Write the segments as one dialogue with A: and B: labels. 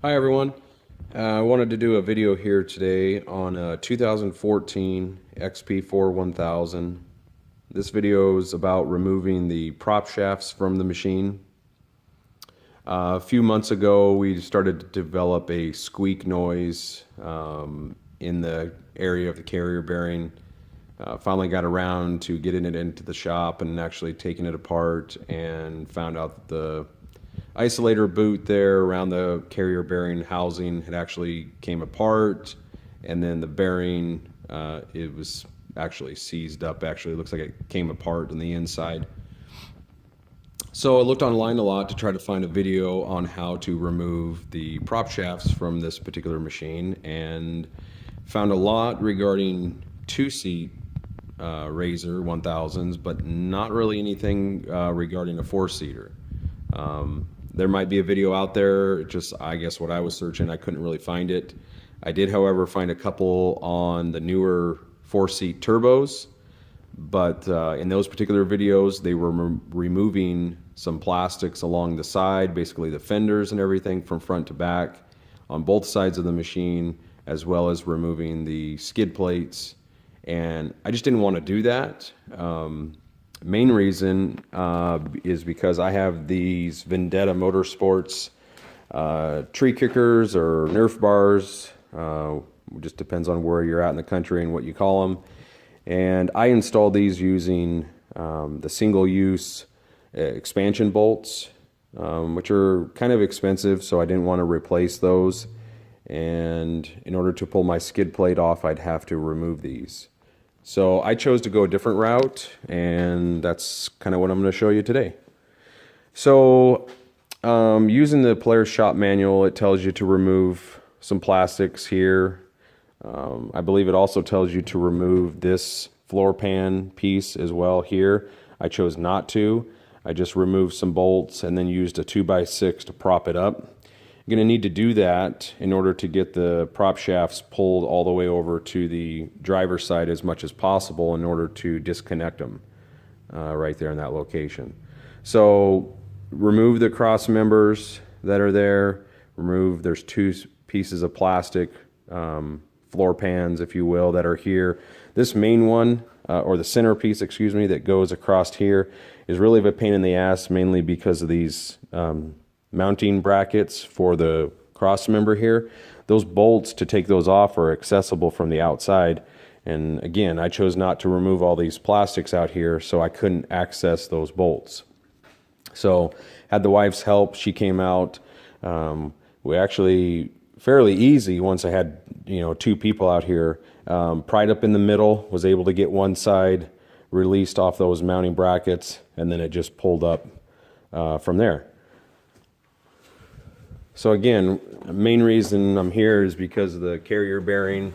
A: Hi everyone. I wanted to do a video here today on a 2014 XP4 1000. This video is about removing the prop shafts from the machine. A few months ago we started to develop a squeak noise in the area of the carrier bearing. Finally got around to getting it into the shop and actually taking it apart, and found out that the isolator boot there around the carrier bearing housing had actually came apart, and then the bearing it was actually seized up. Actually, it looks like it came apart on the inside. So I looked online a lot to try to find a video on how to remove the prop shafts from this particular machine, and found a lot regarding two-seat RZR 1000s, but not really anything regarding a four-seater. There might be a video out there, just I guess what I was searching, I couldn't really find it. I did, however, find a couple on the newer four-seat turbos, but in those particular videos they were removing some plastics along the side, basically the fenders and everything from front to back on both sides of the machine, as well as removing the skid plates, and I just didn't want to do that. Main reason is because I have these Vendetta Motorsports tree kickers or Nerf bars. Just depends on where you're at in the country and what you call them. And I installed these using the single-use expansion bolts, which are kind of expensive, so I didn't want to replace those. And in order to pull my skid plate off, I'd have to remove these. So I chose to go a different route, and that's kind of what I'm going to show you today. So using the Polaris shop manual, it tells you to remove some plastics here. I believe it also tells you to remove this floor pan piece as well here. I chose not to. I just removed some bolts and then used a 2x6 to prop it up. You're going to need to do that in order to get the prop shafts pulled all the way over to the driver's side as much as possible in order to disconnect them right there in that location. So remove the cross members that are there. There's two pieces of plastic, floor pans, if you will, that are here. This main one, or the center piece, excuse me, that goes across here is really a pain in the ass, mainly because of these mounting brackets for the cross member here. Those bolts, to take those off, are accessible from the outside, and again, I chose not to remove all these plastics out here, so I couldn't access those bolts. So had the wife's help. She came out. We actually fairly easy, once I had two people out here, pried up in the middle, was able to get one side released off those mounting brackets, and then it just pulled up from there. So again, the main reason I'm here is because of the carrier bearing.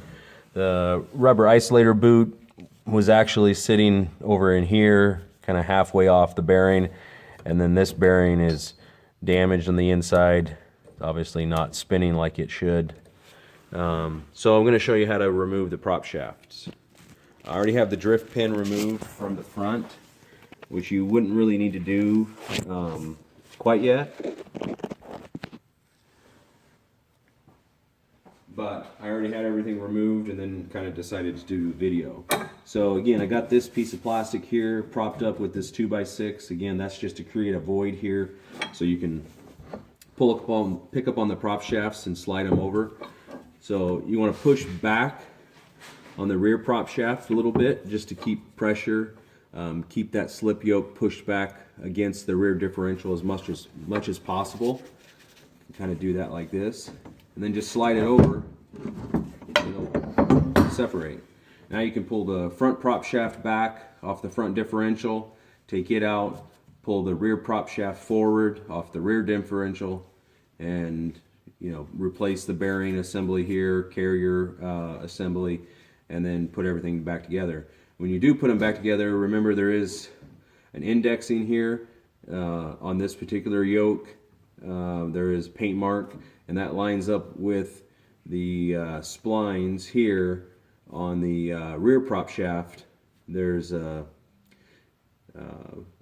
A: The rubber isolator boot was actually sitting over in here, kind of halfway off the bearing, and then this bearing is damaged on the inside. It's obviously not spinning like it should. So I'm going to show you how to remove the prop shafts. I already have the drift pin removed from the front, which you wouldn't really need to do quite yet. But I already had everything removed and then kind of decided to do video. So again, I got this piece of plastic here propped up with this 2x6. Again, that's just to create a void here so you can pick up on the prop shafts and slide them over. So you want to push back on the rear prop shaft a little bit just to keep pressure, keep that slip yoke pushed back against the rear differential as much as possible. Kind of do that like this, and then just slide it over. It'll separate. Now you can pull the front prop shaft back off the front differential, take it out, pull the rear prop shaft forward off the rear differential, and replace the bearing assembly here, carrier assembly, and then put everything back together. When you do put them back together, remember there is an indexing here on this particular yoke. There is paint mark, and that lines up with the splines here on the rear prop shaft. There's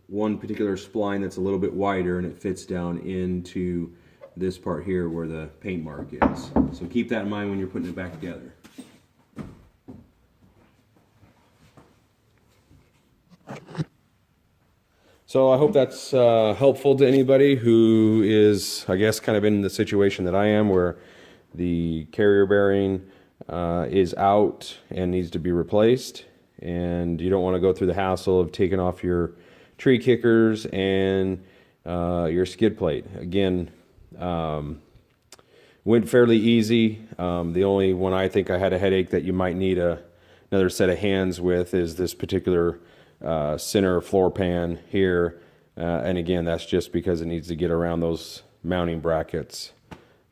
A: one particular spline that's a little bit wider, and it fits down into this part here where the paint mark is. So keep that in mind when you're putting it back together. So I hope that's helpful to anybody who is, I guess, kind of in the situation that I am, where the carrier bearing is out and needs to be replaced, and you don't want to go through the hassle of taking off your tree kickers and your skid plate. Again, went fairly easy. The only one I think I had a headache that you might need another set of hands with is this particular center floor pan here. And again, that's just because it needs to get around those mounting brackets.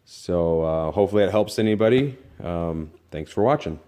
A: So hopefully it helps anybody. Thanks for watching.